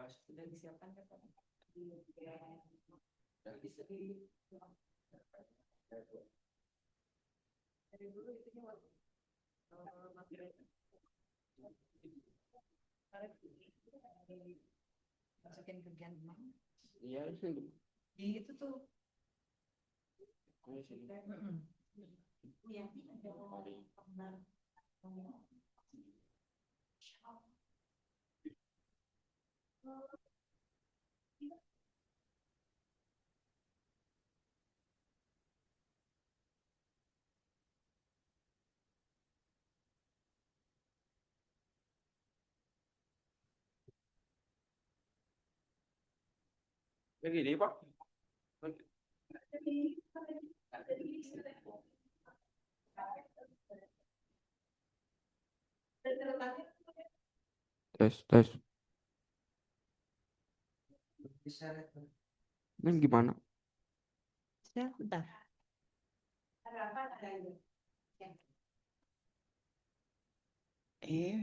Sudah disiapkan kan Pak? Bisa di dari dulu itunya waktu materi masukin ke Gen 6. Iya, itu. Di itu tuh. Oh, sini. Iya, ada Lagi di Pak. Tes, tes. Ini gimana? Bentar. Eh,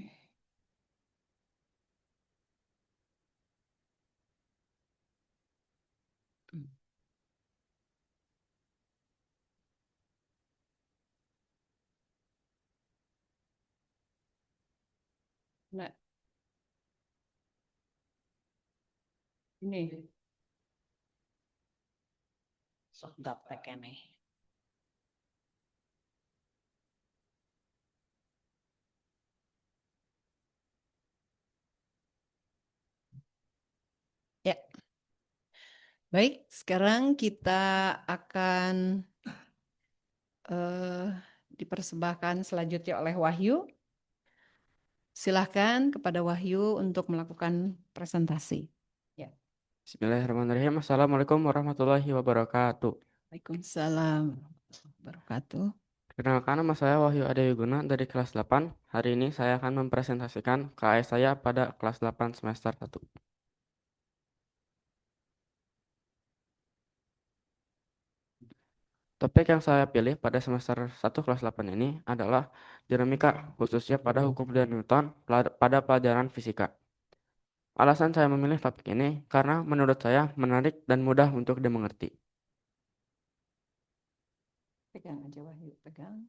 nah, ini sok gaptek nih. Ya, baik. Sekarang kita akan dipersembahkan selanjutnya oleh Wahyu. Silahkan kepada Wahyu untuk melakukan presentasi. Ya. Bismillahirrahmanirrahim. Assalamualaikum warahmatullahi wabarakatuh. Waalaikumsalam warahmatullahi wabarakatuh. Perkenalkan, nama saya Wahyu Adewiguna dari kelas 8. Hari ini saya akan mempresentasikan KAS saya pada kelas 8 semester 1. Topik yang saya pilih pada semester 1 kelas 8 ini adalah dinamika, khususnya pada hukum dan Newton pada pelajaran fisika. Alasan saya memilih topik ini karena menurut saya menarik dan mudah untuk dimengerti. Pegang aja Wahyu, pegang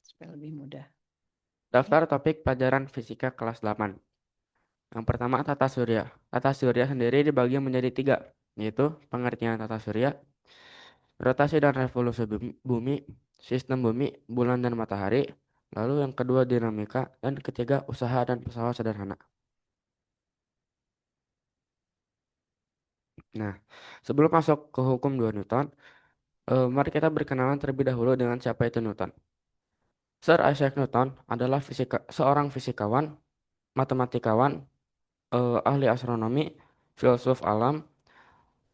supaya lebih mudah. Daftar topik pelajaran fisika kelas 8. Yang pertama, tata surya. Tata surya sendiri dibagi menjadi 3, yaitu pengertian tata surya, rotasi dan revolusi bumi, sistem bumi, bulan dan matahari, lalu yang kedua dinamika, dan ketiga usaha dan pesawat sederhana. Nah, sebelum masuk ke hukum 2 Newton, mari kita berkenalan terlebih dahulu dengan siapa itu Newton. Sir Isaac Newton adalah seorang fisikawan, matematikawan, ahli astronomi, filsuf alam,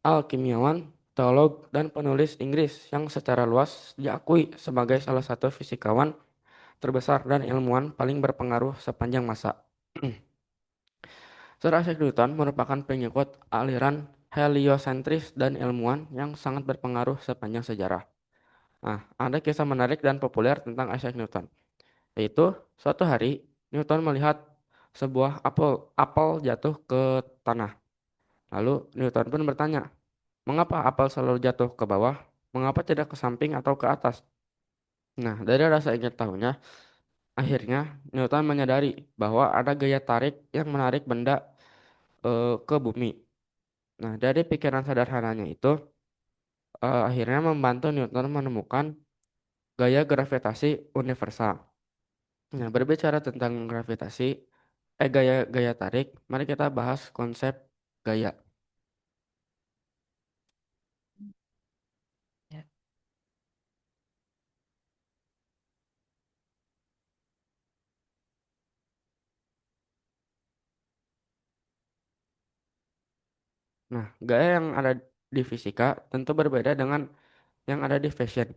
alkimiawan, teolog, dan penulis Inggris yang secara luas diakui sebagai salah satu fisikawan terbesar dan ilmuwan paling berpengaruh sepanjang masa. Sir Isaac Newton merupakan pengikut aliran heliosentris dan ilmuwan yang sangat berpengaruh sepanjang sejarah. Nah, ada kisah menarik dan populer tentang Isaac Newton, yaitu suatu hari Newton melihat sebuah apel jatuh ke tanah. Lalu Newton pun bertanya, mengapa apel selalu jatuh ke bawah? Mengapa tidak ke samping atau ke atas? Nah, dari rasa ingin tahunya, akhirnya Newton menyadari bahwa ada gaya tarik yang menarik benda ke bumi. Nah, dari pikiran sederhananya itu, akhirnya membantu Newton menemukan gaya gravitasi universal. Nah, berbicara tentang gaya tarik, mari kita bahas konsep gaya. Ya. Nah, gaya yang ada di fisika tentu berbeda dengan yang ada di fashion.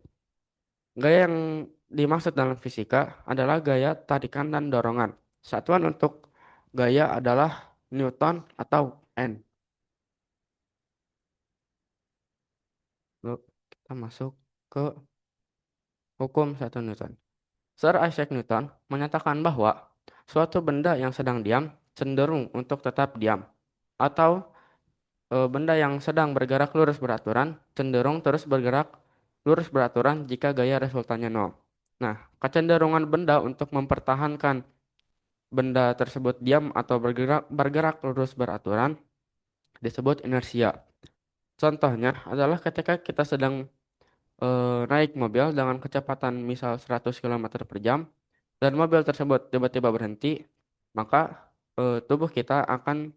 Gaya yang dimaksud dalam fisika adalah gaya tarikan dan dorongan. Satuan untuk gaya adalah Newton atau N. Lalu kita masuk ke hukum 1 Newton. Sir Isaac Newton menyatakan bahwa suatu benda yang sedang diam cenderung untuk tetap diam. atau benda yang sedang bergerak lurus beraturan cenderung terus bergerak lurus beraturan jika gaya resultannya nol. Nah, kecenderungan benda untuk mempertahankan benda tersebut diam atau bergerak lurus beraturan disebut inersia. Contohnya adalah ketika kita sedang naik mobil dengan kecepatan misal 100 km per jam dan mobil tersebut tiba-tiba berhenti, maka tubuh kita akan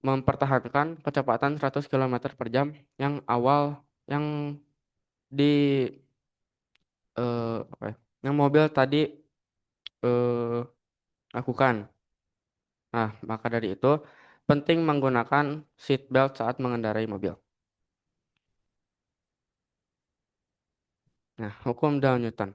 mempertahankan kecepatan 100 km per jam yang awal yang apa ya, yang mobil tadi eh, lakukan. Nah, maka dari itu penting menggunakan seat belt saat mengendarai mobil. Nah, hukum Dalton Newton.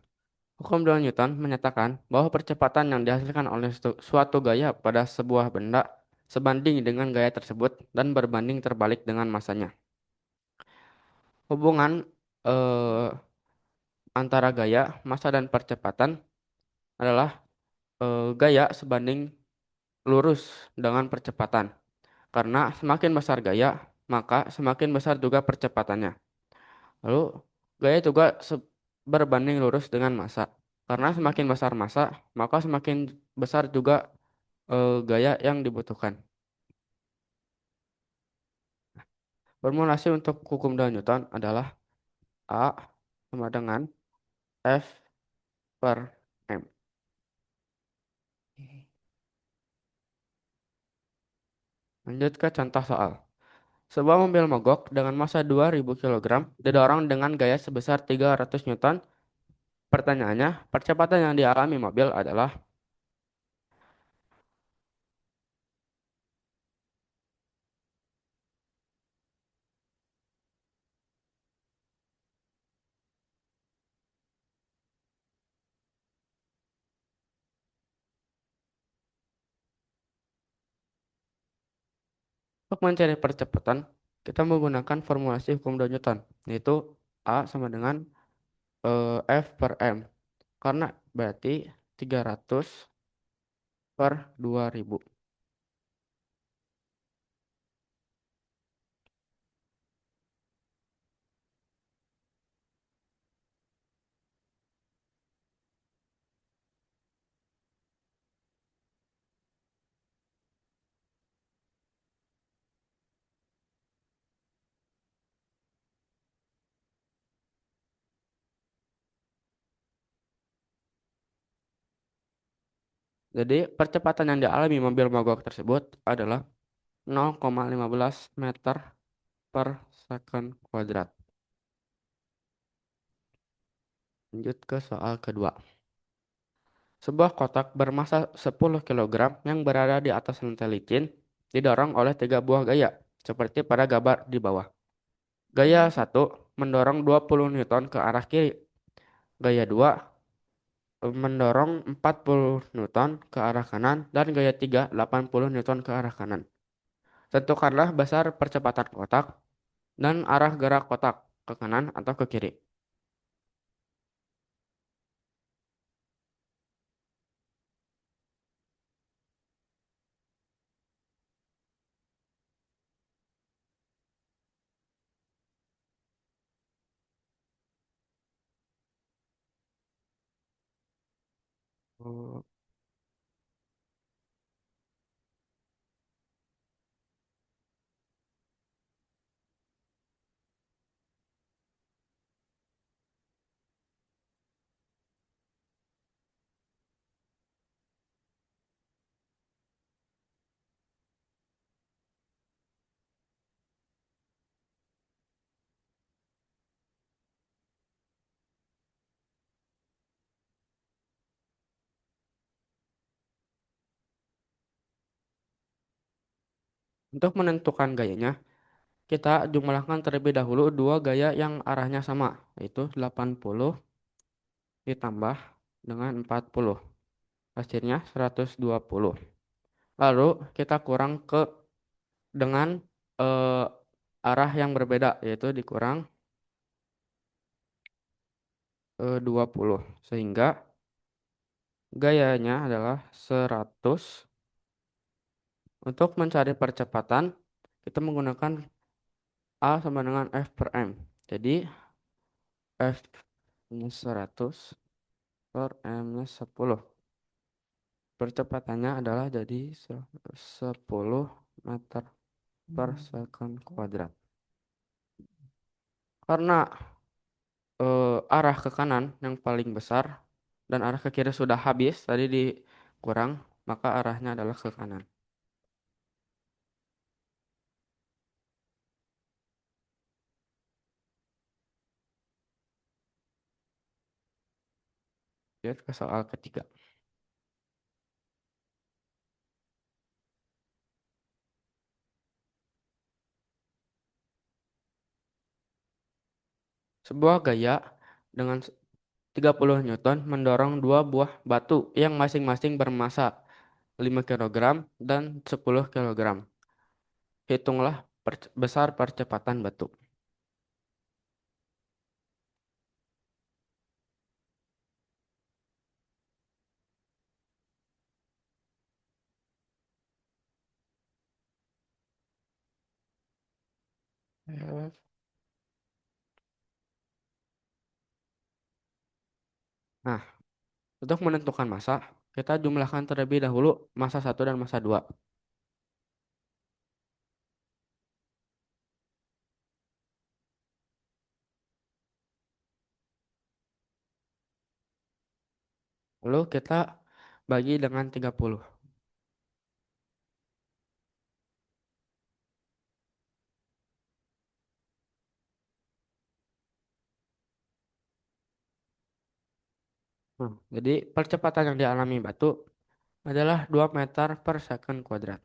Hukum Dalton Newton menyatakan bahwa percepatan yang dihasilkan oleh suatu gaya pada sebuah benda sebanding dengan gaya tersebut dan berbanding terbalik dengan masanya. Hubungan eh, antara gaya, massa dan percepatan adalah gaya sebanding lurus dengan percepatan. Karena semakin besar gaya, maka semakin besar juga percepatannya. Lalu gaya juga berbanding lurus dengan massa. Karena semakin besar massa, maka semakin besar juga gaya yang dibutuhkan. Formulasi untuk hukum Dalton Newton adalah A sama dengan F per M. Oke. Lanjut ke contoh soal. Sebuah mobil mogok dengan massa 2000 kg didorong dengan gaya sebesar 300 Newton. Pertanyaannya, percepatan yang dialami mobil adalah. Untuk mencari percepatan, kita menggunakan formulasi hukum Dalton Newton, yaitu A sama dengan F per M. Karena berarti 300 per 2000. Jadi percepatan yang dialami mobil mogok tersebut adalah 0,15 meter per second kuadrat. Lanjut ke soal kedua. Sebuah kotak bermassa 10 kg yang berada di atas lantai licin didorong oleh 3 buah gaya, seperti pada gambar di bawah. Gaya 1 mendorong 20 Newton ke arah kiri. Gaya 2 mendorong 40 Newton ke arah kanan. Dan gaya 3 80 Newton ke arah kanan. Tentukanlah besar percepatan kotak dan arah gerak kotak ke kanan atau ke kiri. Oh, untuk menentukan gayanya, kita jumlahkan terlebih dahulu 2 gaya yang arahnya sama, yaitu 80 ditambah dengan 40. Hasilnya 120. Lalu kita kurang ke dengan eh, arah yang berbeda, yaitu dikurang 20. Sehingga gayanya adalah 100. Untuk mencari percepatan, kita menggunakan A sama dengan F per M. Jadi F-nya 100 per M-nya 10. Percepatannya adalah jadi 10 meter per second kuadrat. Karena arah ke kanan yang paling besar dan arah ke kiri sudah habis, tadi dikurang, maka arahnya adalah ke kanan. Lihat ke soal ketiga. Sebuah gaya dengan 30 Newton mendorong dua buah batu yang masing-masing bermassa 5 kilogram dan 10 kilogram. Hitunglah besar percepatan batu. Eh, Nah, untuk menentukan massa, kita jumlahkan terlebih dahulu massa 1 dan massa 2. Lalu kita bagi dengan 30. Jadi percepatan yang dialami batu adalah 2 meter per second kuadrat.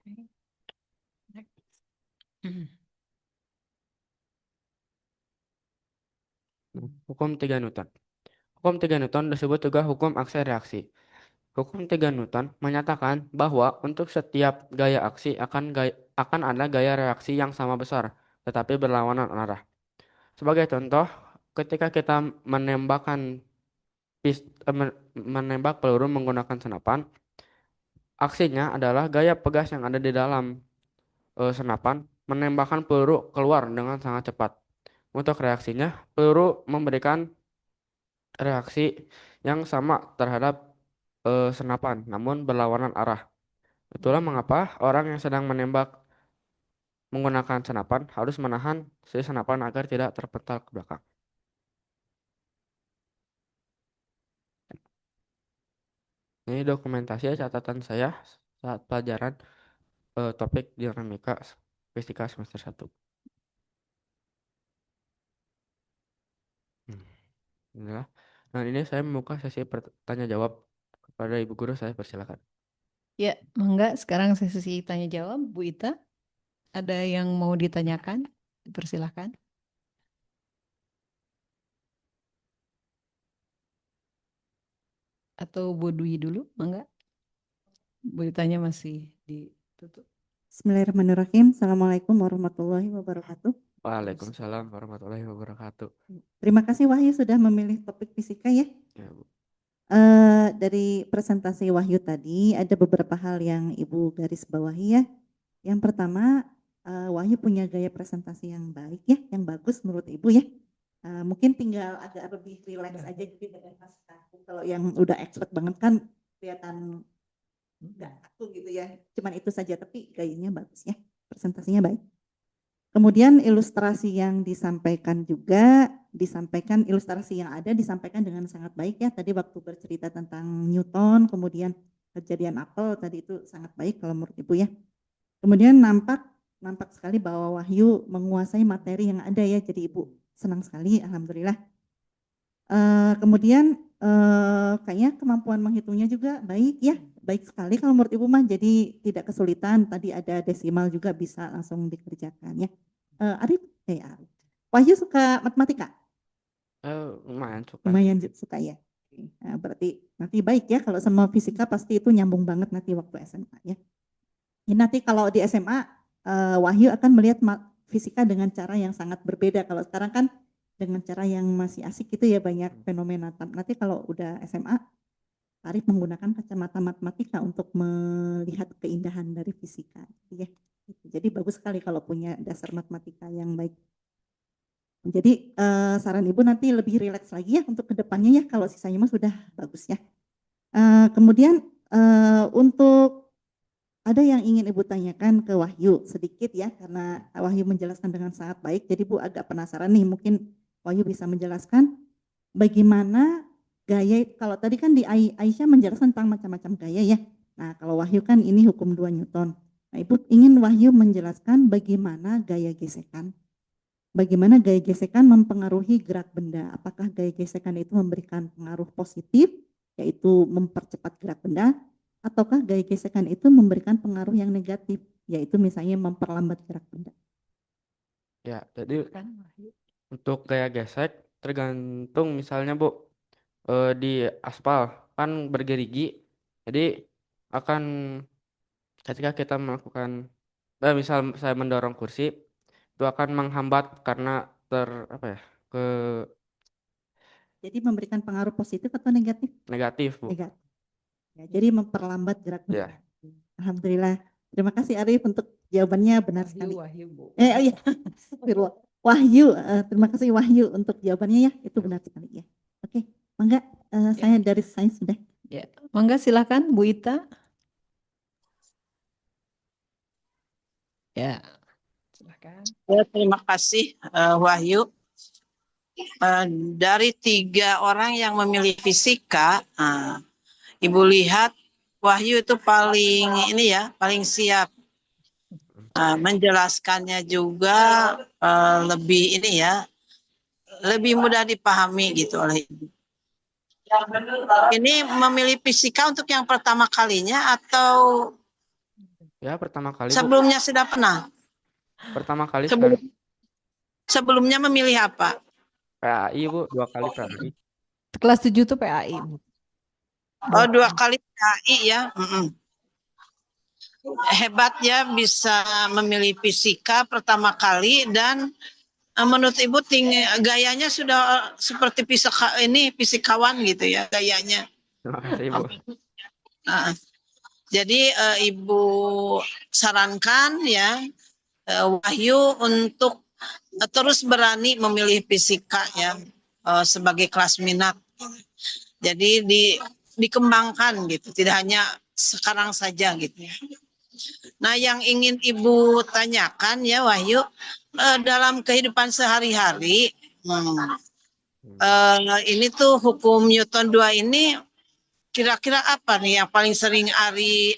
Okay. Next. Hmm. Hukum 3 Newton. Hukum 3 Newton disebut juga hukum aksi reaksi. Hukum 3 Newton menyatakan bahwa untuk setiap gaya aksi akan ada gaya reaksi yang sama besar, tetapi berlawanan arah. Sebagai contoh, ketika kita menembak peluru menggunakan senapan, aksinya adalah gaya pegas yang ada di dalam senapan menembakkan peluru keluar dengan sangat cepat. Untuk reaksinya, peluru memberikan reaksi yang sama terhadap senapan, namun berlawanan arah. Itulah mengapa orang yang sedang menembak menggunakan senapan harus menahan si senapan agar tidak terpental ke belakang. Ini dokumentasi catatan saya saat pelajaran topik dinamika fisika semester 1. Hmm, inilah. Nah, ini saya membuka sesi tanya jawab kepada Ibu Guru, saya persilakan. Ya, mangga sekarang sesi tanya jawab, Bu Ita. Ada yang mau ditanyakan? Persilahkan. Atau Bu Dwi dulu, mangga. Bu Itanya masih ditutup. Bismillahirrahmanirrahim. Assalamualaikum warahmatullahi wabarakatuh. Waalaikumsalam warahmatullahi wabarakatuh. Terima kasih Wahyu sudah memilih topik fisika ya. Ya, Bu. Dari presentasi Wahyu tadi ada beberapa hal yang Ibu garis bawahi ya. Yang pertama, Wahyu punya gaya presentasi yang baik ya, yang bagus menurut Ibu ya. Mungkin tinggal agak lebih rileks aja gitu dengan Mas Kaku. Kalau yang udah expert banget kan kelihatan enggak aku gitu ya. Cuman itu saja, tapi gayanya bagus ya. Presentasinya baik. Kemudian ilustrasi yang disampaikan juga, ilustrasi yang ada disampaikan dengan sangat baik ya. Tadi waktu bercerita tentang Newton, kemudian kejadian apel, tadi itu sangat baik kalau menurut Ibu ya. Kemudian nampak sekali bahwa Wahyu menguasai materi yang ada ya, jadi Ibu senang sekali, alhamdulillah. Kemudian kayaknya kemampuan menghitungnya juga baik ya, baik sekali kalau menurut Ibu mah, jadi tidak kesulitan. Tadi ada desimal juga bisa langsung dikerjakan ya. Arif, Arif. Wahyu suka matematika? Lumayan suka. Lumayan suka ya. Nah, berarti nanti baik ya kalau sama fisika pasti itu nyambung banget nanti waktu SMA ya. Ini nanti kalau di SMA Wahyu akan melihat fisika dengan cara yang sangat berbeda. Kalau sekarang kan dengan cara yang masih asik gitu ya, banyak fenomena. Nanti kalau udah SMA, Arif menggunakan kacamata matematika untuk melihat keindahan dari fisika. Ya. Jadi bagus sekali kalau punya dasar matematika yang baik. Jadi saran Ibu nanti lebih rileks lagi ya untuk kedepannya ya kalau sisanya mah sudah bagus ya. Kemudian untuk ada yang ingin Ibu tanyakan ke Wahyu sedikit ya karena Wahyu menjelaskan dengan sangat baik. Jadi Bu agak penasaran nih mungkin Wahyu bisa menjelaskan bagaimana gaya kalau tadi kan di Aisyah menjelaskan tentang macam-macam gaya ya. Nah, kalau Wahyu kan ini hukum 2 Newton. Nah, Ibu ingin Wahyu menjelaskan bagaimana gaya gesekan. Bagaimana gaya gesekan mempengaruhi gerak benda? Apakah gaya gesekan itu memberikan pengaruh positif, yaitu mempercepat gerak benda, ataukah gaya gesekan itu memberikan pengaruh yang negatif, yaitu misalnya memperlambat gerak benda? Ya, jadi Kan Wahyu. untuk gaya gesek tergantung misalnya Bu, di aspal kan bergerigi. Jadi akan ketika kita melakukan, misal saya mendorong kursi, itu akan menghambat karena apa ya, ke Jadi memberikan pengaruh positif atau negatif? negatif Bu. Negatif. Ya, jadi memperlambat gerak benda. Ya, Alhamdulillah. Terima kasih Arif untuk jawabannya benar sekali. Wahyu, Bu. Oh iya, Astagfirullah. Wahyu, terima kasih Wahyu untuk jawabannya ya, itu benar sekali ya. Oke, mangga saya dari sains sudah. Ya, mangga silakan Bu Ita. Ya, silakan. Ya, terima kasih Wahyu. Dari 3 orang yang memilih fisika, Ibu lihat Wahyu itu paling ini ya, paling siap. Menjelaskannya juga lebih ini ya, lebih mudah dipahami gitu oleh Ibu. Ini memilih fisika untuk yang pertama kalinya atau ya pertama kali Bu. sebelumnya sudah pernah? Pertama kali Sebelum, sekali. sebelumnya memilih apa? PAI Bu, 2 kali PAI. Kelas 7 tuh PAI, Bu. Oh, 2 kali PAI ya. Hebat ya bisa memilih fisika pertama kali dan menurut Ibu gayanya sudah seperti fisikawan gitu ya gayanya. Terima kasih Bu. Jadi Ibu sarankan ya Wahyu untuk terus berani memilih fisika ya sebagai kelas minat. Jadi dikembangkan gitu, tidak hanya sekarang saja gitu. Nah, yang ingin Ibu tanyakan ya Wahyu, dalam kehidupan sehari-hari, ini tuh hukum Newton 2 ini kira-kira apa nih yang paling sering Ari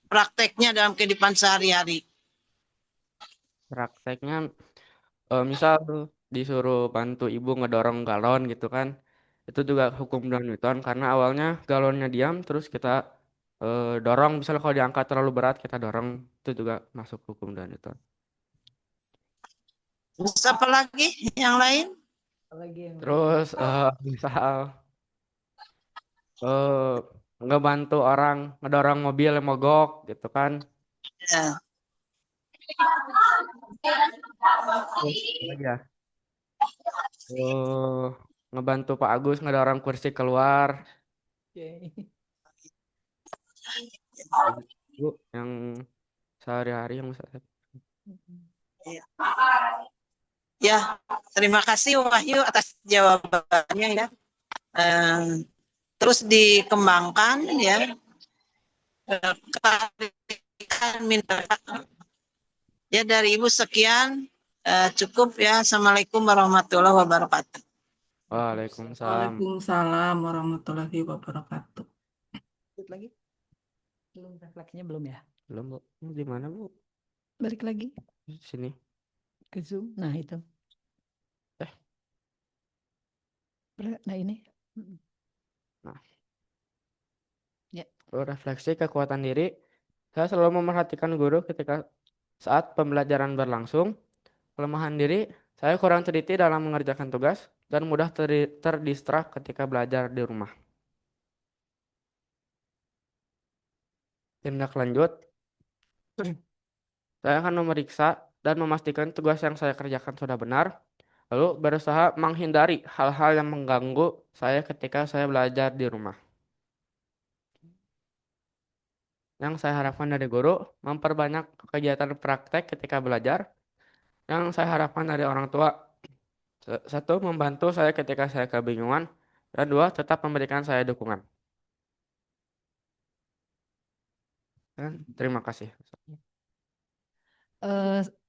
prakteknya dalam kehidupan sehari-hari? Prakteknya misal disuruh bantu ibu ngedorong galon gitu kan. Itu juga hukum dan Newton karena awalnya galonnya diam terus kita dorong, misalnya kalau diangkat terlalu berat kita dorong, itu juga masuk hukum dan Newton. Terus apa lagi yang lain? Terus misal eh, ngebantu orang ngedorong mobil yang mogok gitu kan. Ya. Terus apa lagi ya? Eh, ngebantu Pak Agus ngedorong kursi keluar. Bu, yang sehari-hari yang saya. Ya, terima kasih Wahyu atas jawabannya ya. Terus dikembangkan ya. Ketertarikan minat. Ya dari Ibu sekian cukup ya. Assalamualaikum warahmatullahi wabarakatuh. Waalaikumsalam. Waalaikumsalam warahmatullahi wabarakatuh. Lanjut lagi. Belum refleksinya belum ya? Belum Bu. Ini di mana Bu? Balik lagi Di sini. ke Zoom. Nah, itu. Eh. Nah, ini. Nah. Ya. Refleksi kekuatan diri. Saya selalu memerhatikan guru ketika saat pembelajaran berlangsung. Kelemahan diri, saya kurang teliti dalam mengerjakan tugas dan mudah terdistrak ketika belajar di rumah. Tindak lanjut, saya akan memeriksa dan memastikan tugas yang saya kerjakan sudah benar, lalu berusaha menghindari hal-hal yang mengganggu saya ketika saya belajar di rumah. Yang saya harapkan dari guru, memperbanyak kegiatan praktek ketika belajar. Yang saya harapkan dari orang tua, satu, membantu saya ketika saya kebingungan. Dan dua, tetap memberikan saya dukungan. Dan terima kasih.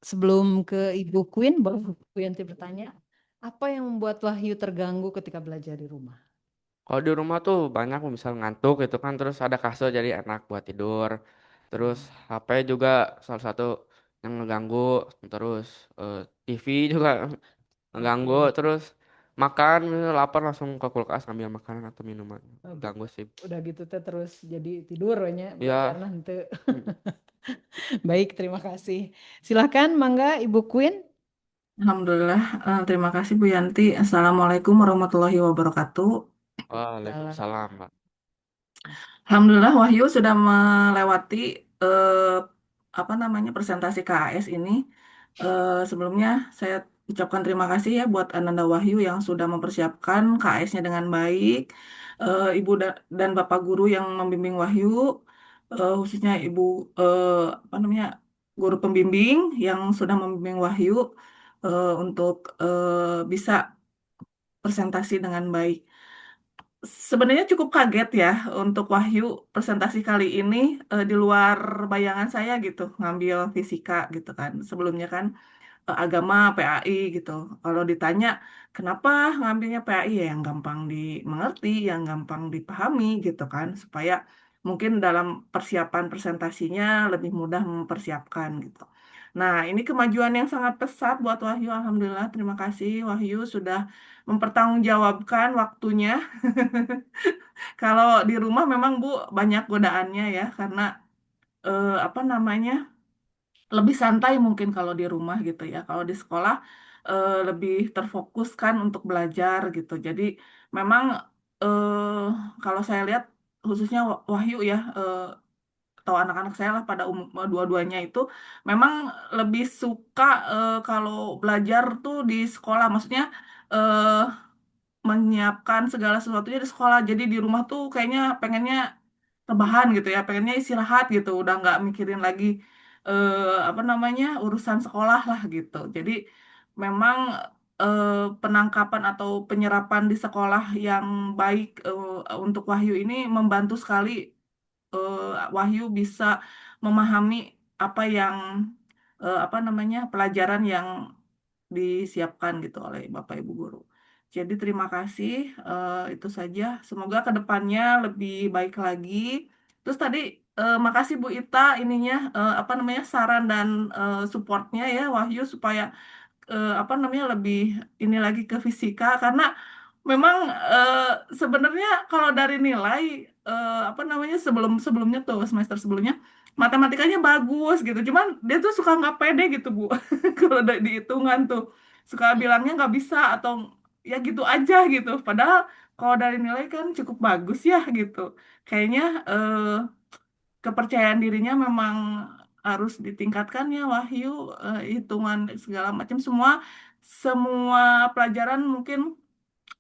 Sebelum ke Ibu Queen, baru Bu Yanti bertanya, apa yang membuat Wahyu terganggu ketika belajar di rumah? Kalau di rumah tuh banyak misal ngantuk gitu kan, terus ada kasur jadi enak buat tidur. Terus HP juga salah satu yang ngeganggu, terus TV juga ngeganggu, terus makan misal lapar langsung ke kulkas ngambil makanan atau minuman. Ganggu sih. Udah gitu teh terus jadi tidur nya Ya, belajar nanti. Baik, terima kasih. Silakan, mangga Ibu Queen. Alhamdulillah, terima kasih Bu Yanti. Assalamualaikum warahmatullahi wabarakatuh. waalaikumsalam, Pak. Alhamdulillah Wahyu sudah melewati eh, apa namanya presentasi KAS ini. Sebelumnya saya ucapkan terima kasih ya buat Ananda Wahyu yang sudah mempersiapkan KAS-nya dengan baik. Ibu dan Bapak guru yang membimbing Wahyu, khususnya Ibu apa namanya guru pembimbing yang sudah membimbing Wahyu untuk bisa presentasi dengan baik. Sebenarnya cukup kaget ya untuk Wahyu presentasi kali ini di luar bayangan saya gitu, ngambil fisika gitu kan. Sebelumnya kan agama PAI gitu. Kalau ditanya kenapa ngambilnya PAI ya yang gampang dimengerti, yang gampang dipahami gitu kan, supaya mungkin dalam persiapan presentasinya lebih mudah mempersiapkan gitu. Nah, ini kemajuan yang sangat pesat buat Wahyu. Alhamdulillah, terima kasih Wahyu sudah mempertanggungjawabkan waktunya. Kalau di rumah memang Bu banyak godaannya ya, karena apa namanya? Lebih santai mungkin kalau di rumah gitu ya. Kalau di sekolah lebih terfokus kan untuk belajar gitu. Jadi memang kalau saya lihat khususnya Wahyu ya atau anak-anak saya lah pada dua-duanya itu memang lebih suka kalau belajar tuh di sekolah. Maksudnya eh, menyiapkan segala sesuatunya di sekolah. Jadi di rumah tuh kayaknya pengennya rebahan gitu ya, pengennya istirahat gitu, udah nggak mikirin lagi apa namanya urusan sekolah lah gitu. Jadi memang eh, penangkapan atau penyerapan di sekolah yang baik untuk Wahyu ini membantu sekali Wahyu bisa memahami apa yang apa namanya pelajaran yang disiapkan gitu oleh Bapak Ibu guru. Jadi terima kasih itu saja. Semoga kedepannya lebih baik lagi. Terus tadi makasih Bu Ita ininya apa namanya saran dan supportnya ya Wahyu supaya apa namanya lebih ini lagi ke fisika karena memang sebenarnya kalau dari nilai apa namanya sebelumnya tuh semester sebelumnya matematikanya bagus gitu cuman dia tuh suka nggak pede gitu Bu kalau di hitungan tuh suka bilangnya nggak bisa atau ya gitu aja gitu padahal kalau dari nilai kan cukup bagus ya gitu kayaknya kepercayaan dirinya memang harus ditingkatkan ya Wahyu hitungan segala macam semua semua pelajaran mungkin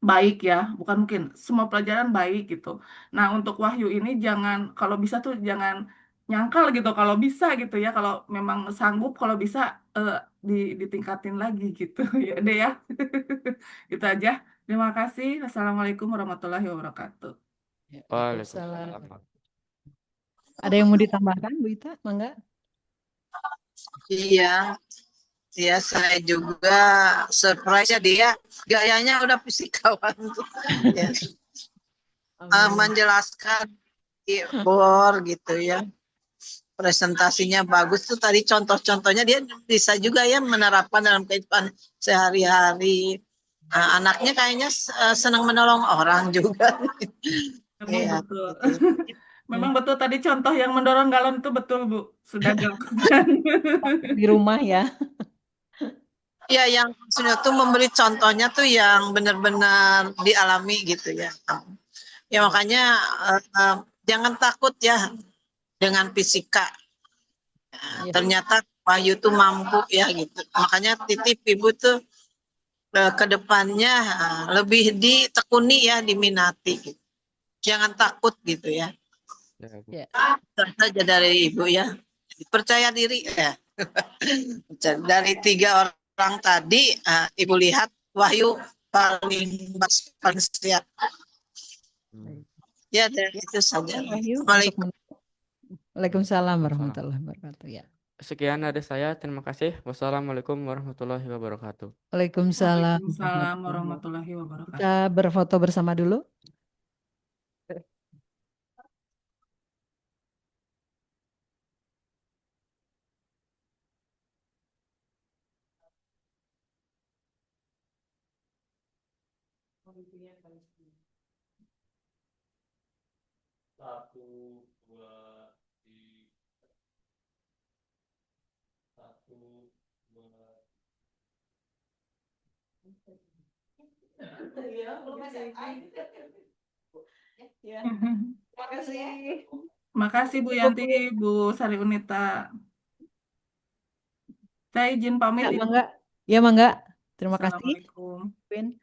baik ya bukan mungkin semua pelajaran baik gitu nah untuk Wahyu ini jangan kalau bisa tuh jangan nyangkal gitu kalau bisa gitu ya kalau memang sanggup kalau bisa eh, ditingkatin lagi gitu ya deh ya itu aja terima kasih Assalamualaikum warahmatullahi wabarakatuh. Ya, Waalaikumsalam, Waalaikumsalam. Pak. Ada yang mau ditambahkan, Bu Ita? Mangga. Iya, ya saya juga surprise ya dia gayanya udah fisikawan tuh. Ya. Menjelaskan di bor gitu ya. Presentasinya bagus tuh tadi contoh-contohnya dia bisa juga ya menerapkan dalam kehidupan sehari-hari. Anaknya kayaknya senang menolong orang juga. Memang Ya, betul. gitu. Memang betul tadi contoh yang mendorong galon itu betul Bu sudah dilakukan. Di rumah ya. Ya, yang sudah tuh memberi contohnya tuh yang benar-benar dialami gitu ya. Ya makanya jangan takut ya dengan fisika. Iya. Ternyata Wahyu tuh mampu ya gitu. Makanya titip Ibu tuh ke depannya lebih ditekuni ya, diminati gitu. Jangan takut gitu ya. Ya, Bu. Ya. Itu saja dari Ibu ya. Percaya diri ya. Dari 3 orang tadi, Ibu lihat Wahyu paling siap. Hmm. Ya, dari itu saja. Wahyu untuk Waalaikumsalam. Waalaikumsalam warahmatullahi wabarakatuh. Ya. Sekian dari saya. Terima kasih. Wassalamualaikum warahmatullahi wabarakatuh. Waalaikumsalam Waalaikumsalam warahmatullahi warahmatullahi wabarakatuh. wabarakatuh. Kita berfoto bersama dulu. Ya, terima kasih. Makasih Bu Cukup, Yanti, Bu. Bu Sari Unita. Saya izin pamit Ya, ya. mangga. Ya, mangga. Terima kasih. Assalamualaikum. Win.